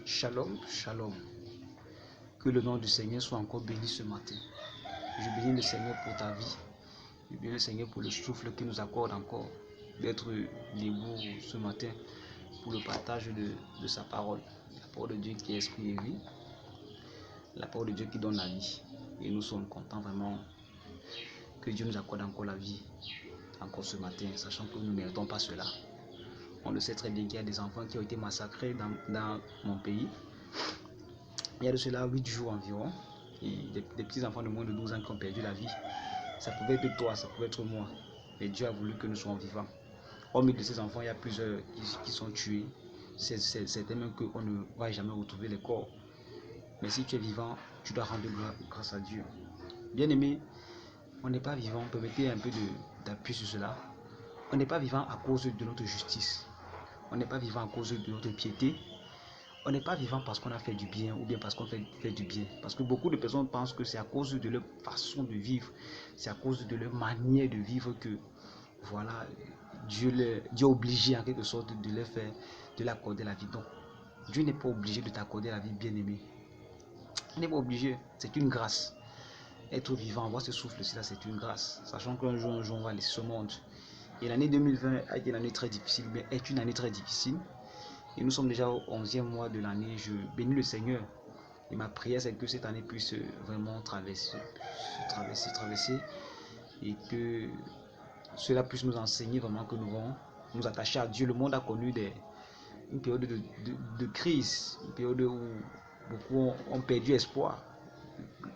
Shalom, shalom. Que le nom du Seigneur soit encore béni ce matin. Je bénis le Seigneur pour ta vie. Je bénis le Seigneur pour le souffle qu'il nous accorde encore d'être debout ce matin pour le partage de sa parole. La parole de Dieu qui est esprit et vie. La parole de Dieu qui donne la vie. Et nous sommes contents vraiment que Dieu nous accorde encore la vie, encore ce matin, sachant que nous ne méritons pas cela. On le sait très bien qu'il y a des enfants qui ont été massacrés dans mon pays. Il y a de cela 8 jours environ. Et des petits enfants de moins de 12 ans qui ont perdu la vie. Ça pouvait être toi, ça pouvait être moi. Mais Dieu a voulu que nous soyons vivants. Au milieu de ces enfants, il y a plusieurs qui sont tués. C'est même qu'on ne va jamais retrouver les corps. Mais si tu es vivant, tu dois rendre grâce à Dieu. Bien aimé, on n'est pas vivant. On peut mettre un peu d'appui sur cela. On n'est pas vivant à cause de notre justice. On n'est pas vivant à cause de notre piété. On n'est pas vivant parce qu'on a fait du bien ou bien parce qu'on fait du bien. Parce que beaucoup de personnes pensent que c'est à cause de leur façon de vivre, c'est à cause de leur manière de vivre que voilà, Dieu est obligé en quelque sorte de leur faire, de l'accorder la vie. Donc, Dieu n'est pas obligé de t'accorder la vie, bien-aimé. Il n'est pas obligé, c'est une grâce. Être vivant, avoir ce souffle-ci, c'est une grâce. Sachant qu'un jour, on va laisser ce monde. Et l'année 2020 a été une année très difficile, mais est une année très difficile. Et nous sommes déjà au 11e mois de l'année. Je bénis le Seigneur. Et ma prière, c'est que cette année puisse vraiment traverser. Et que cela puisse nous enseigner vraiment que nous devons nous attacher à Dieu. Le monde a connu une période de crise, une période où beaucoup ont perdu espoir.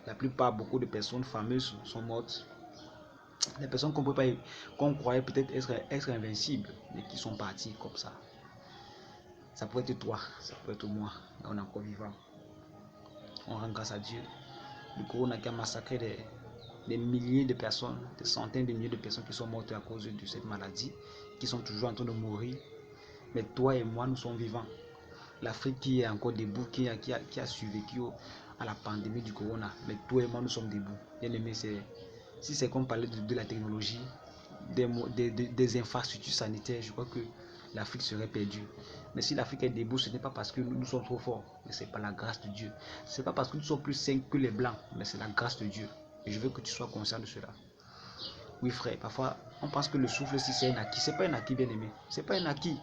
La plupart, beaucoup de personnes fameuses sont mortes. Les personnes qu'on croyait peut-être être invincibles et qui sont parties comme ça. Ça peut être toi, ça peut être moi, et on est encore vivant. On rend grâce à Dieu. Le corona qui a massacré des milliers de personnes, des centaines de milliers de personnes qui sont mortes à cause de cette maladie, qui sont toujours en train de mourir. Mais toi et moi, nous sommes vivants. L'Afrique qui est encore debout, qui a survécu à la pandémie du corona. Mais toi et moi, nous sommes debout. Bien aimé, si c'est comme parler de la technologie, des infrastructures sanitaires, je crois que l'Afrique serait perdue. Mais si l'Afrique est debout, ce n'est pas parce que nous sommes trop forts, mais c'est par la grâce de Dieu. Ce n'est pas parce que nous sommes plus saints que les Blancs, mais c'est la grâce de Dieu. Et je veux que tu sois conscient de cela. Oui frère, parfois on pense que le souffle, si c'est un acquis, c'est pas un acquis, bien aimé. C'est pas un acquis.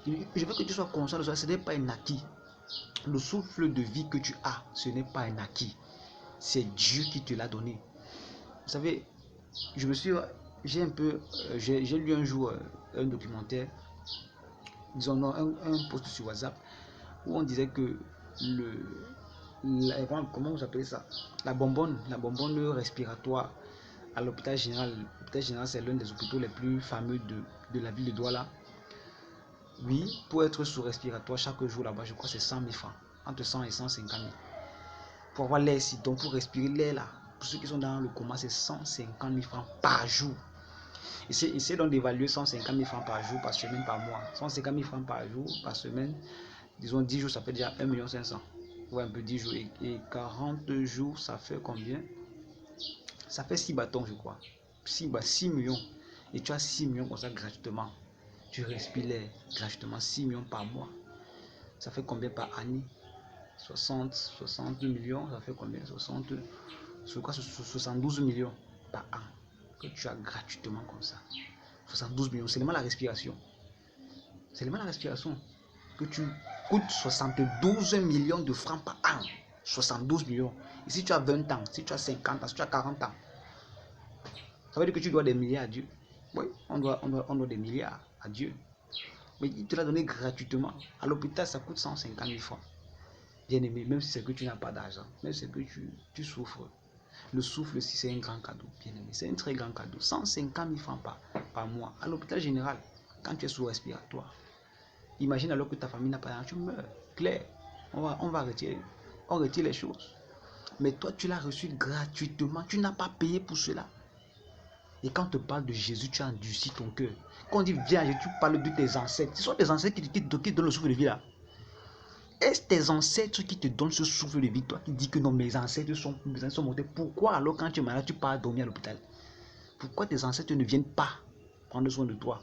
Je veux que tu sois conscient de cela, ce n'est pas un acquis. Le souffle de vie que tu as, ce n'est pas un acquis. C'est Dieu qui te l'a donné. Vous savez, j'ai lu un jour un documentaire, disons un post sur WhatsApp, où on disait que comment vous appelez ça, la bonbonne respiratoire à l'hôpital général. L'hôpital général, c'est l'un des hôpitaux les plus fameux de la ville de Douala. Oui, pour être sous respiratoire chaque jour là-bas, je crois que c'est 100 000 francs, entre 100 et 150 000. Pour avoir l'air ici, donc pour respirer l'air là, pour ceux qui sont dans le coma, c'est 150 000 francs par jour. Essayez donc d'évaluer 150 000 francs par jour, par semaine, par mois. 150 000 francs par jour, par semaine, disons 10 jours, ça fait déjà 1 500 000. Ouais, un peu 10 jours. Et 40 jours, ça fait combien? Ça fait 6 bâtons, je crois. 6 millions. Et tu as 6 millions comme ça gratuitement. Tu respires l'air gratuitement, 6 millions par mois. Ça fait combien par année? 60 millions, ça fait combien? 72 millions par an que tu as gratuitement comme ça. 72 millions, c'est seulement la respiration. C'est seulement la respiration que tu coûtes 72 millions de francs par an. 72 millions. Et si tu as 20 ans, si tu as 50 ans, si tu as 40 ans, ça veut dire que tu dois des milliards à Dieu. Oui, on doit des milliards à Dieu. Mais il te l'a donné gratuitement. À l'hôpital, ça coûte 150 000 francs. Bien aimé, même si c'est que tu n'as pas d'argent, même si c'est que tu souffres. Le souffle, si c'est un grand cadeau, bien aimé, c'est un très grand cadeau. 150 000 francs par mois à l'hôpital général, quand tu es sous respiratoire. Imagine alors que ta famille n'a pas d'argent, tu meurs. Claire, on retire les choses. Mais toi, tu l'as reçu gratuitement, tu n'as pas payé pour cela. Et quand on te parle de Jésus, tu as endurci ton cœur. Quand on dit viens, tu parles de tes ancêtres. Ce sont tes ancêtres qui te donnent le souffle de vie là. Est-ce tes ancêtres qui te donnent ce souffle de vie, toi qui dis que non, mes ancêtres sont morts? Pourquoi alors quand tu es malade, tu pars dormir à l'hôpital? Pourquoi tes ancêtres ne viennent pas prendre soin de toi?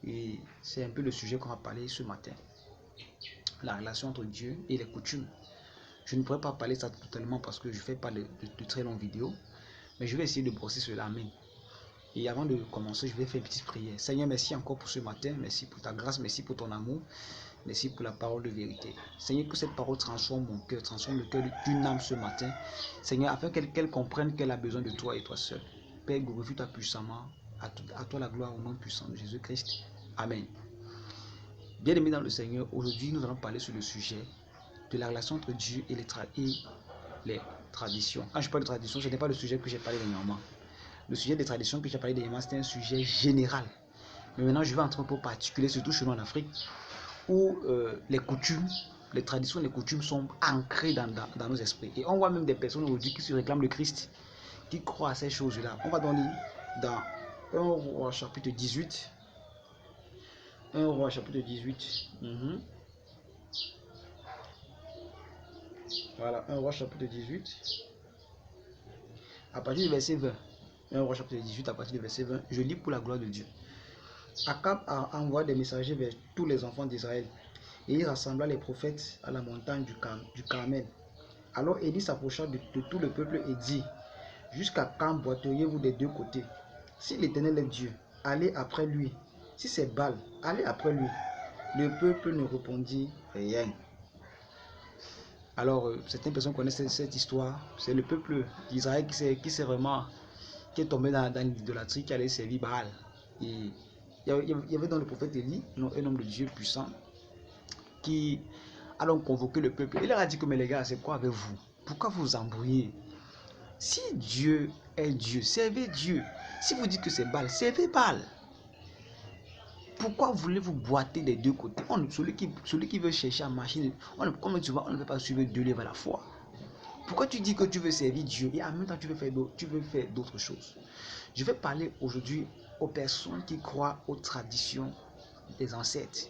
Et c'est un peu le sujet qu'on va parler ce matin. la relation entre Dieu et les coutumes. Je ne pourrais pas parler de ça totalement parce que je ne fais pas de très longues vidéos. Mais je vais essayer de brosser cela. Amen. Et avant de commencer, je vais faire une petite prière. Seigneur, merci encore pour ce matin. Merci pour ta grâce. Merci pour ton amour. Merci pour la parole de vérité. Seigneur, que cette parole transforme mon cœur, transforme le cœur d'une âme ce matin. Seigneur, afin qu'elle comprenne qu'elle a besoin de toi et toi seul. Père, glorifie-toi puissamment. À toi la gloire au nom puissant de Jésus-Christ. Amen. Bien-aimés dans le Seigneur, aujourd'hui nous allons parler sur le sujet de la relation entre Dieu et les traditions. Quand je parle de tradition, ce n'est pas le sujet que j'ai parlé dernièrement. Le sujet des traditions que j'ai parlé dernièrement, c'était un sujet général. Mais maintenant, je vais entrer un peu particulier, surtout chez nous en Afrique, où les coutumes, les traditions, les coutumes sont ancrées dans nos esprits. Et on voit même des personnes aujourd'hui qui se réclament de Christ, qui croient à ces choses-là. On va donc lire dans 1 Roi chapitre 18. 1 Roi chapitre 18. Voilà, 1 Roi chapitre 18. À partir du verset 20. 1 Roi chapitre 18, à partir du verset 20. Je lis pour la gloire de Dieu. Akab a envoyé des messagers vers tous les enfants d'Israël. Et il rassembla les prophètes à la montagne du Carmel. Alors Élie s'approcha de tout le peuple et dit: Jusqu'à quand boiteriez-vous des deux côtés? Si l'Éternel est Dieu, allez après lui. Si c'est Baal, allez après lui. Le peuple ne répondit rien. Alors, certaines personnes connaissent cette histoire. C'est le peuple d'Israël qui est tombé dans l'idolâtrie, qui allait servir Baal. Et il y avait dans le prophète Élie, un homme de Dieu puissant, qui a donc convoqué le peuple. Il leur a dit que, mais les gars, c'est quoi avec vous? Pourquoi vous vous embrouillez? Si Dieu est Dieu, servez Dieu. Si vous dites que c'est Baal, servez Baal. Pourquoi voulez-vous boiter des deux côtés? Celui qui veut chercher à marcher, comme tu vois, on ne peut pas suivre deux lèvres à la fois. Pourquoi tu dis que tu veux servir Dieu et en même temps tu veux faire d'autres choses? Je vais parler aujourd'hui aux personnes qui croient aux traditions des ancêtres,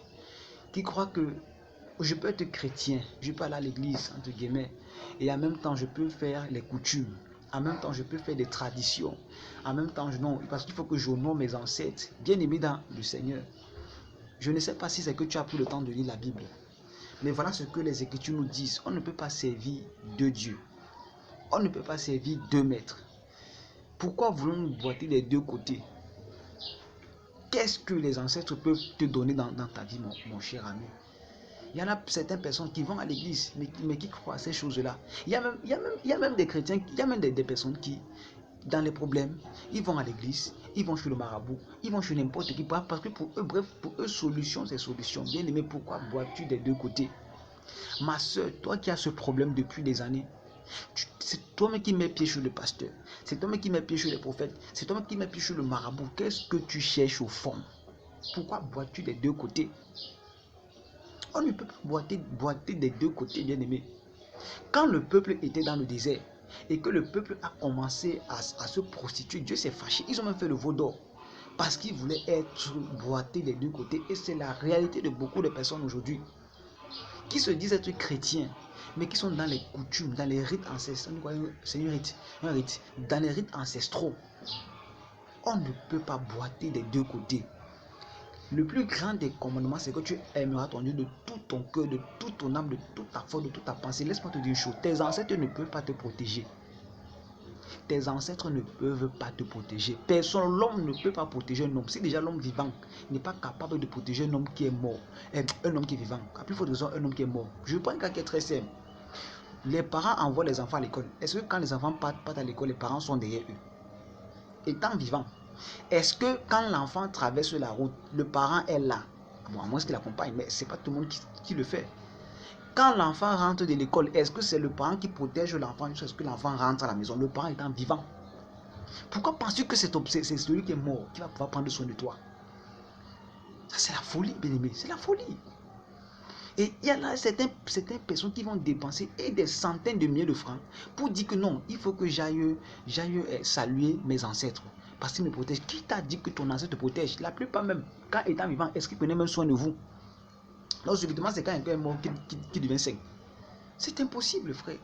qui croient que je peux être chrétien, je peux aller à l'église, entre guillemets, et en même temps je peux faire les coutumes, en même temps je peux faire des traditions, en même temps non, parce qu'il faut que j'honore mes ancêtres, bien aimés dans le Seigneur. Je ne sais pas si c'est que tu as pris le temps de lire la Bible, mais voilà ce que les Écritures nous disent. On ne peut pas servir deux dieux, on ne peut pas servir deux maîtres. Pourquoi voulons-nous boiter des deux côtés? Qu'est-ce que les ancêtres peuvent te donner dans ta vie, mon cher ami? Il y en a certaines personnes qui vont à l'église, mais qui croient à ces choses-là. Il y a même des chrétiens, il y a même des personnes qui, dans les problèmes, ils vont à l'église, ils vont chez le marabout, ils vont chez n'importe qui, parce que pour eux, bref, pour eux, solution, c'est solution. Bien aimé, pourquoi bois-tu des deux côtés? Ma soeur, toi qui as ce problème depuis des années, c'est toi-même qui mets pied chez le pasteur, c'est toi-même qui mets pied chez les prophètes, c'est toi-même qui mets pied chez le marabout. Qu'est-ce que tu cherches au fond? Pourquoi bois-tu des deux côtés? On ne peut pas boiter des deux côtés, bien aimé. Quand le peuple était dans le désert et que le peuple a commencé à se prostituer, Dieu s'est fâché. Ils ont même fait le veau d'or parce qu'ils voulaient être boités des deux côtés. Et c'est la réalité de beaucoup de personnes aujourd'hui qui se disent être chrétiens, mais qui sont dans les coutumes, dans les rites ancestraux. C'est un rite. Dans les rites ancestraux, on ne peut pas boiter des deux côtés. Le plus grand des commandements, c'est que tu aimeras ton Dieu de tout ton cœur, de toute ton âme, de toute ta force, de toute ta pensée. Laisse-moi te dire une chose, tes ancêtres ne peuvent pas te protéger. Tes ancêtres ne peuvent pas te protéger. Personne, l'homme ne peut pas protéger un homme. Si déjà l'homme vivant n'est pas capable de protéger un homme qui est mort, un homme qui est vivant, à plus forte raison, un homme qui est mort. Je prends un cas qui est très simple. Les parents envoient les enfants à l'école. Est-ce que quand les enfants partent à l'école, les parents sont derrière eux? Étant vivant, est-ce que quand l'enfant traverse la route, le parent est là? Bon, à moins qu'il l'accompagne, mais ce n'est pas tout le monde qui le fait. Quand l'enfant rentre de l'école, est-ce que c'est le parent qui protège l'enfant jusqu'à ce que l'enfant rentre à la maison, le parent étant vivant? Pourquoi penses-tu que c'est celui qui est mort qui va pouvoir prendre soin de toi? Ça, c'est la folie, bien-aimé, c'est la folie. Et il y a là certaines personnes qui vont dépenser des centaines de milliers de francs pour dire que non, il faut que j'aille saluer mes ancêtres parce qu'ils me protègent. Qui t'a dit que ton ancêtre te protège? La plupart même, quand étant vivant, est-ce qu'ils prenaient même soin de vous? Donc subitement, c'est quand un est mort qui devient saint. C'est impossible, frère.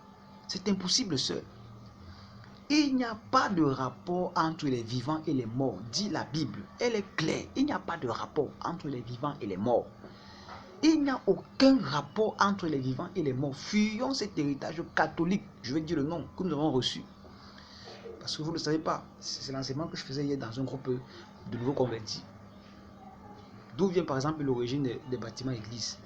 C'est impossible, sœur. Il n'y a pas de rapport entre les vivants et les morts, dit la Bible. Elle est claire. Il n'y a pas de rapport entre les vivants et les morts. Il n'y a aucun rapport entre les vivants et les morts. Fuyons cet héritage catholique, je vais dire le nom, que nous avons reçu. Parce que vous ne le savez pas, c'est l'enseignement que je faisais hier dans un groupe de nouveaux convertis. D'où vient par exemple l'origine des bâtiments églises?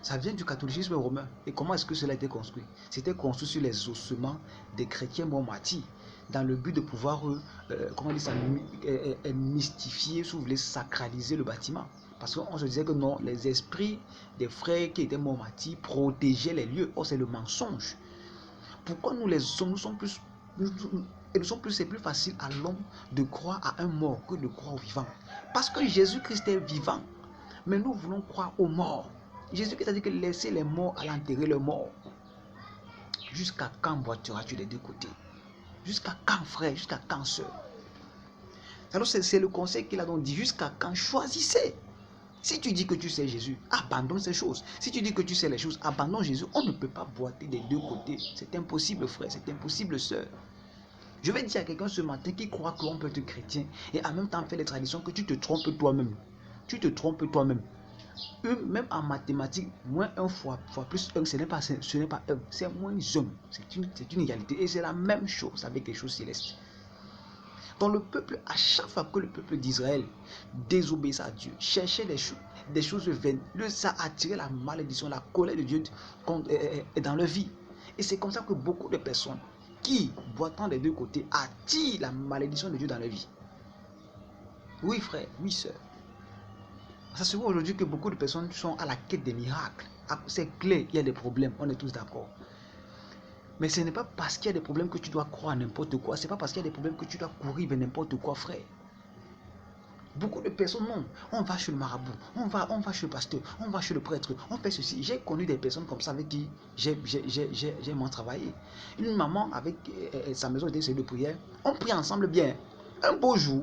Ça vient du catholicisme romain. Et comment est-ce que cela a été construit? C'était construit sur les ossements des chrétiens morts martyrs, dans le but de pouvoir, comment dire ça, mystifier, si vous voulez, sacraliser le bâtiment. Parce qu'on se disait que non, les esprits des frères qui étaient morts martyrs protégeaient les lieux. Or, c'est le mensonge. Pourquoi nous les hommes, c'est plus facile à l'homme de croire à un mort que de croire au vivant. Parce que Jésus-Christ est vivant. Mais nous voulons croire aux morts. Jésus-Christ a dit que laissez les morts à l'enterrer leurs morts. Jusqu'à quand boiteras-tu des deux côtés? Jusqu'à quand, frère? Jusqu'à quand, sœur? Alors c'est le conseil qu'il a donc dit. Jusqu'à quand? Choisissez. Si tu dis que tu sais Jésus, abandonne ces choses. Si tu dis que tu sais les choses, abandonne Jésus. On ne peut pas boiter des deux côtés. C'est impossible, frère. C'est impossible, sœur. Je vais dire à quelqu'un ce matin qui croit qu'on peut être chrétien et en même temps faire les traditions, que tu te trompes toi-même. Tu te trompes toi-même. Même en mathématiques, moins 1 fois plus 1, ce n'est pas 1, c'est moins 1. C'est une égalité. Et c'est la même chose avec les choses célestes. Donc le peuple, à chaque fois que le peuple d'Israël désobéissait à Dieu, cherchait des choses vaines, ça attirait la malédiction, la colère de Dieu dans leur vie. Et c'est comme ça que beaucoup de personnes qui, boitant des deux côtés, attirent la malédiction de Dieu dans leur vie. Oui frère, oui sœur. Ça se voit aujourd'hui que beaucoup de personnes sont à la quête des miracles. C'est clair, il y a des problèmes, on est tous d'accord. Mais ce n'est pas parce qu'il y a des problèmes que tu dois croire à n'importe quoi. Ce n'est pas parce qu'il y a des problèmes que tu dois courir vers n'importe quoi, frère. Beaucoup de personnes, non. On va chez le marabout, on va chez le pasteur, on va chez le prêtre, on fait ceci. J'ai connu des personnes comme ça avec qui j'ai moins travaillé. Une maman avec sa maison était celle de prière. On prie ensemble bien. Un beau jour,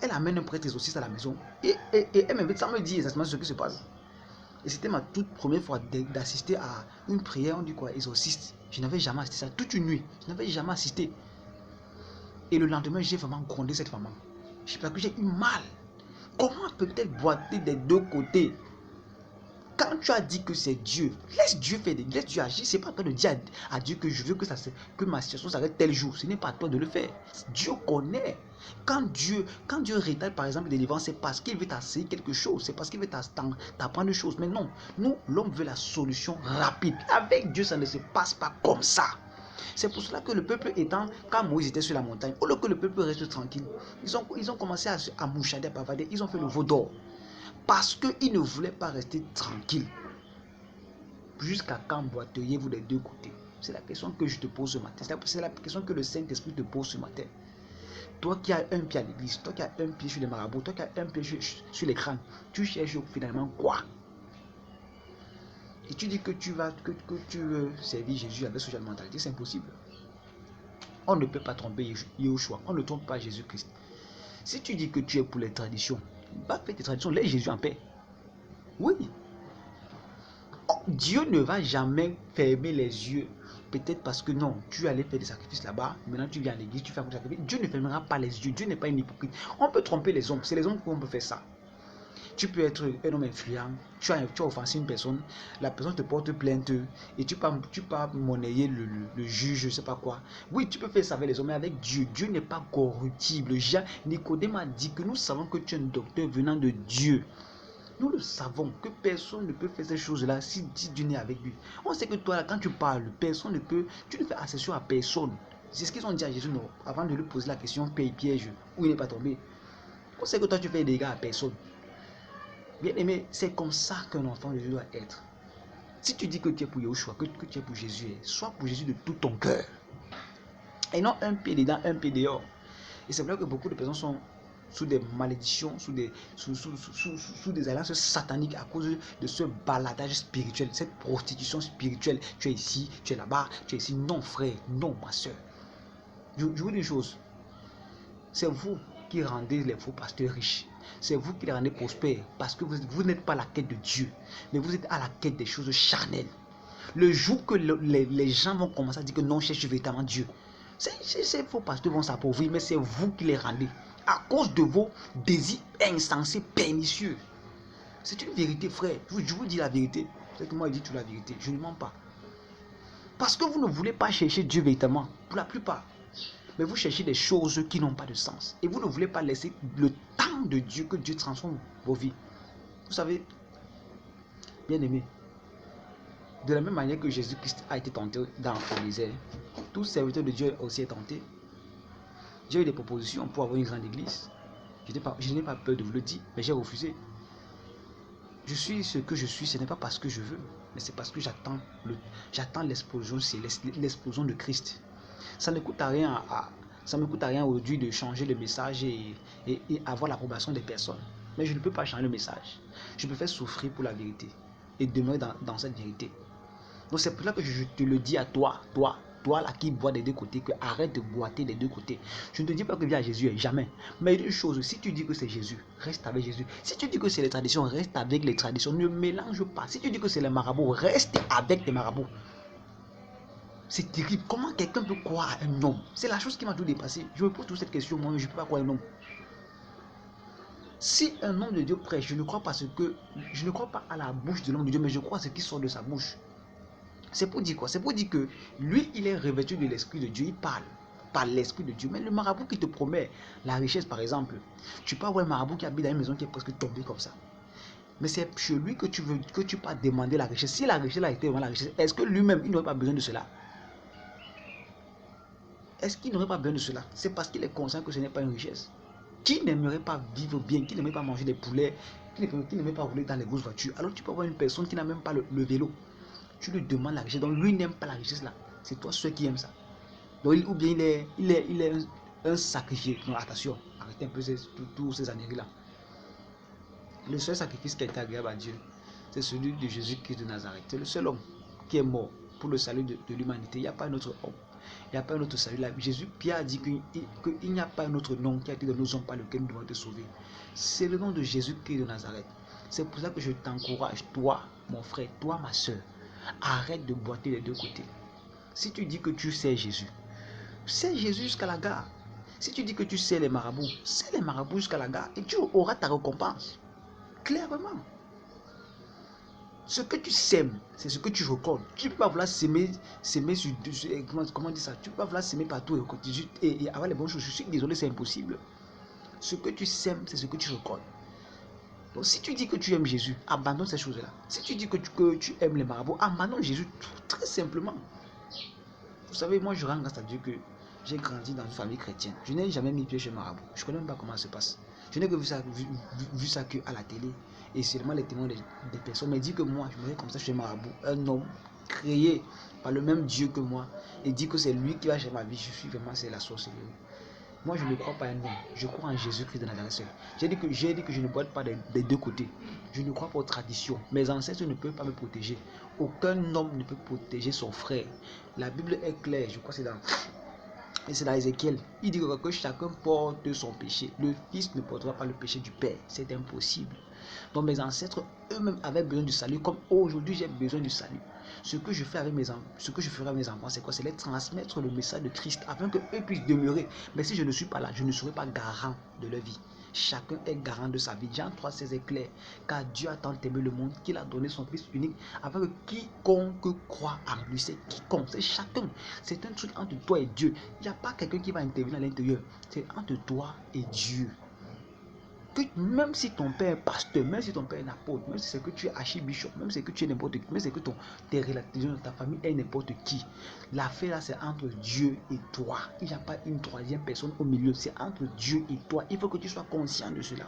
elle amène un prêtre exorciste à la maison. Et elle m'invite sans me dire exactement ce qui se passe. Et c'était ma toute première fois d'assister à une prière, on dit quoi, exorciste. Je n'avais jamais assisté à ça, toute une nuit. Je n'avais jamais assisté. Et le lendemain, j'ai vraiment grondé cette femme. Je sais pas, que j'ai eu mal. Comment peut-elle boiter des deux côtés? Quand tu as dit que c'est Dieu, laisse Dieu faire, laisse Dieu agir. C'est pas toi de dire à Dieu que je veux que ma situation s'arrête tel jour. Ce n'est pas à toi de le faire. Dieu connaît. Quand Dieu rétablit par exemple des délivrances, c'est parce qu'il veut t'asseoir quelque chose. C'est parce qu'il veut t'apprendre des choses. Mais non, nous, l'homme veut la solution rapide. Avec Dieu, ça ne se passe pas comme ça. C'est pour cela que le peuple étant, quand Moïse était sur la montagne, au lieu que le peuple reste tranquille, ils ont commencé à mouchader, à bavader, ils ont fait le veau d'or. Parce qu'ils ne voulaient pas rester tranquilles. Jusqu'à quand boiteriez-vous des deux côtés? C'est la question que je te pose ce matin. C'est la question que le Saint-Esprit te pose ce matin. Toi qui as un pied à l'église, toi qui as un pied sur les marabouts, toi qui as un pied sur les crânes, tu cherches finalement quoi? Et tu dis que tu veux servir Jésus avec ce genre de mentalité, c'est impossible. On ne peut pas tromper Yahushua, on ne trompe pas Jésus-Christ. Si tu dis que tu es pour les traditions, va faire tes traditions, laisse Jésus en paix. Oui. Dieu ne va jamais fermer les yeux. Peut-être parce que non, tu allais faire des sacrifices là-bas. Maintenant tu viens à l'église, tu fais un sacrifice. Dieu ne fermera pas les yeux. Dieu n'est pas un hypocrite. On peut tromper les hommes. C'est les hommes qui peuvent faire ça. Tu peux être un homme influent. Tu as offensé une personne. La personne te porte plainte. Et tu peux monnayer le juge, je ne sais pas quoi. Oui, tu peux faire ça avec les hommes. Mais avec Dieu, Dieu n'est pas corruptible. Nicodème a dit que nous savons que tu es un docteur venant de Dieu. Nous le savons que personne ne peut faire ces choses-là si Dieu n'est avec lui. On sait que toi, là, quand tu parles, personne ne peut, tu ne fais accession à personne. C'est ce qu'ils ont dit à Jésus, non, avant de lui poser la question, piège, où il n'est pas tombé. On sait que toi, tu fais des dégâts à personne. Bien aimé, c'est comme ça qu'un enfant de Dieu doit être. Si tu dis que tu es pour Yahushua, que tu es pour Jésus, sois pour Jésus de tout ton cœur. Et non un pied dedans, un pied dehors. Et c'est vrai que beaucoup de personnes sont sous des malédictions, sous des alliances sataniques à cause de ce baladage spirituel, cette prostitution spirituelle. Tu es ici, tu es là-bas, tu es ici. Non frère, non ma soeur. Je vous dis une chose. C'est vous qui rendez les faux pasteurs riches. C'est vous qui les rendez prospères. Parce que vous n'êtes pas à la quête de Dieu. Mais vous êtes à la quête des choses charnelles. Le jour que les gens vont commencer à dire que non, je cherche véritablement Dieu. Ces faux pasteurs vont s'appauvrir, mais c'est vous qui les rendez. À cause de vos désirs insensés, pernicieux. C'est une vérité, frère. Je vous dis la vérité. C'est que moi, je dis toute la vérité. Je ne mens pas. Parce que vous ne voulez pas chercher Dieu véritablement, pour la plupart. Mais vous cherchez des choses qui n'ont pas de sens. Et vous ne voulez pas laisser le temps de Dieu, que Dieu transforme vos vies. Vous savez, bien aimé, de la même manière que Jésus-Christ a été tenté dans le désert, tout serviteur de Dieu aussi est tenté. J'ai eu des propositions pour avoir une grande église. Je n'ai pas peur de vous le dire, mais j'ai refusé. Je suis ce que je suis, ce n'est pas parce que je veux, mais c'est parce que j'attends l'explosion céleste, l'explosion de Christ. Ça ne coûte à rien ça ne me coûte à rien aujourd'hui de changer le message et avoir l'approbation des personnes. Mais je ne peux pas changer le message. Je peux faire souffrir pour la vérité et demeurer dans cette vérité. Donc c'est pour ça que je te le dis à toi là qui bois des deux côtés, que arrête de boiter des deux côtés. Je ne te dis pas que viens à Jésus, jamais. Mais une chose, si tu dis que c'est Jésus, reste avec Jésus. Si tu dis que c'est les traditions, reste avec les traditions. Ne mélange pas. Si tu dis que c'est les marabouts, reste avec les marabouts. C'est terrible. Comment quelqu'un peut croire à un homme? C'est la chose qui m'a tout dépassé. Je me pose toute cette question, moi, mais je ne peux pas croire à un homme. Si un homme de Dieu prêche, je ne crois pas à la bouche de l'homme de Dieu, mais je crois à ce qui sort de sa bouche. C'est pour dire quoi? C'est pour dire que lui, il est revêtu de l'Esprit de Dieu, il parle par l'Esprit de Dieu. Mais le marabout qui te promet la richesse, par exemple, tu peux avoir un marabout qui habite dans une maison qui est presque tombée comme ça. Mais c'est chez lui que tu peux demander la richesse. Si la richesse a été vraiment la richesse, est-ce que lui-même, il n'aurait pas besoin de cela? Est-ce qu'il n'aurait pas besoin de cela? C'est parce qu'il est conscient que ce n'est pas une richesse. Qui n'aimerait pas vivre bien, qui n'aimerait pas manger des poulets, qui n'aimerait pas rouler dans les grosses voitures? Alors tu peux avoir une personne qui n'a même pas le vélo. Tu lui demandes la richesse. Donc lui n'aime pas la richesse là. C'est toi ceux qui aiment ça. Donc ou bien il est un sacrifié. Non, attention, arrêtez un peu tous ces années là. Le seul sacrifice qui a été agréable à Dieu, c'est celui de Jésus-Christ de Nazareth. C'est le seul homme qui est mort pour le salut de l'humanité. Il n'y a pas un autre homme. Il n'y a pas un autre salut là. Jésus, Pierre a dit qu'il n'y a pas un autre nom qui a été donné aux hommes par lequel nous devons être sauvés. C'est le nom de Jésus-Christ de Nazareth. C'est pour ça que je t'encourage, toi, mon frère, toi, ma soeur. Arrête de boiter les deux côtés. Si tu dis que tu sais Jésus jusqu'à la gare. Si tu dis que tu sais les marabouts jusqu'à la gare et tu auras ta récompense. Clairement. Ce que tu sèmes, c'est ce que tu recolles. Tu ne peux pas vouloir s'aimer sur comment dire ça? Tu ne peux pas vouloir s'aimer partout et avoir les bonnes choses. Je suis désolé, c'est impossible. Ce que tu sèmes, c'est ce que tu recolles. Donc si tu dis que tu aimes Jésus, abandonne ces choses-là. Si tu dis que tu aimes les marabouts, abandonne Jésus très simplement. Vous savez, moi je rends grâce à Dieu que j'ai grandi dans une famille chrétienne. Je n'ai jamais mis pied chez marabout. Je ne connais même pas comment ça se passe. Je n'ai que vu ça que à la télé. Et seulement les témoins des personnes me disent que moi, je me mets comme ça chez marabout. Un homme créé par le même Dieu que moi. Et dit que c'est lui qui va changer ma vie. Je suis vraiment, c'est la sorcellerie. Moi, je ne crois pas à un homme. Je crois en Jésus-Christ de Nazareth. J'ai dit que je ne boite pas des deux côtés. Je ne crois pas aux traditions. Mes ancêtres ne peuvent pas me protéger. Aucun homme ne peut protéger son frère. La Bible est claire. Je crois que c'est dans Ézéchiel. Il dit que chacun porte son péché. Le fils ne portera pas le péché du père. C'est impossible. Donc mes ancêtres eux-mêmes avaient besoin du salut, comme aujourd'hui j'ai besoin du salut. Ce que je ferai avec mes enfants, c'est quoi? C'est les transmettre le message de Christ afin qu'eux puissent demeurer. Mais si je ne suis pas là, je ne serai pas garant de leur vie. Chacun est garant de sa vie. Jean 3,16 est clair. Car Dieu a tant aimé le monde qu'il a donné son Fils unique afin que quiconque croit en lui, c'est quiconque, c'est chacun. C'est un truc entre toi et Dieu. Il n'y a pas quelqu'un qui va intervenir à l'intérieur. C'est entre toi et Dieu. Que même si ton père est pasteur, même si ton père est un apôtre, même si c'est que tu es archibishop, même si c'est que tu es n'importe qui, même si c'est que tes relations, ta famille est n'importe qui, l'affaire là c'est entre Dieu et toi. Il n'y a pas une troisième personne au milieu, c'est entre Dieu et toi. Il faut que tu sois conscient de cela.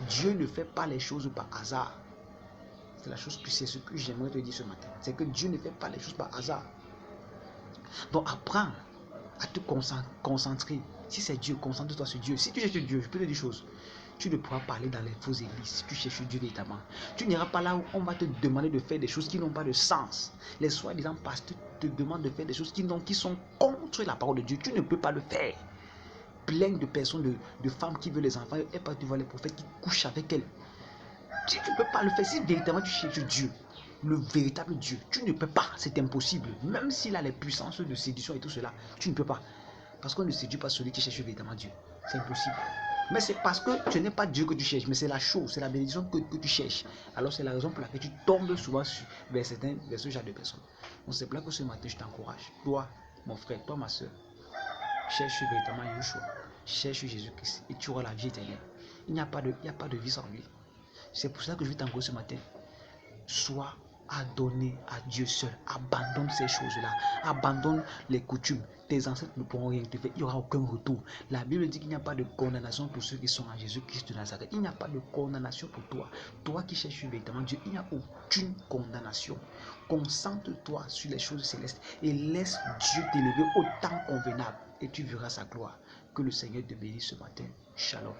Dieu ne fait pas les choses par hasard. C'est ce que j'aimerais te dire ce matin. C'est que Dieu ne fait pas les choses par hasard. Donc apprends à te concentrer. Si c'est Dieu, concentre-toi sur Dieu. Si tu cherches Dieu, je peux te dire une chose. Tu ne pourras parler dans les fausses églises si tu cherches Dieu véritablement. Tu n'iras pas là où on va te demander de faire des choses qui n'ont pas de sens. Les soi-disant pasteurs te demandent de faire des choses qui sont contre la parole de Dieu. Tu ne peux pas le faire. Plein de personnes, de femmes qui veulent les enfants, et pas tu vois les prophètes qui couchent avec elles. Si tu ne peux pas le faire, si véritablement tu cherches Dieu, le véritable Dieu, tu ne peux pas, c'est impossible. Même s'il a les puissances de séduction et tout cela, tu ne peux pas. Parce qu'on ne séduit pas celui qui cherche véritablement Dieu. C'est impossible. Mais c'est parce que ce n'est pas Dieu que tu cherches, mais c'est la chose, c'est la bénédiction que tu cherches. Alors c'est la raison pour laquelle tu tombes souvent vers ce genre de personnes. Donc c'est pour là que ce matin, je t'encourage. Toi, mon frère, toi, ma soeur, cherche véritablement Yeshua. Cherche Jésus-Christ et tu auras la vie éternelle. Il n'y a pas de vie sans lui. C'est pour ça que je vais t'encourager ce matin. Sois adonné à Dieu seul. Abandonne ces choses-là. Abandonne les coutumes. Tes ancêtres ne pourront rien te faire. Il n'y aura aucun retour. La Bible dit qu'il n'y a pas de condamnation pour ceux qui sont en Jésus-Christ de Nazareth. Il n'y a pas de condamnation pour toi. Toi qui cherches véritablement Dieu, il n'y a aucune condamnation. Concentre-toi sur les choses célestes et laisse Dieu t'élever au temps convenable et tu verras sa gloire. Que le Seigneur te bénisse ce matin. Shalom.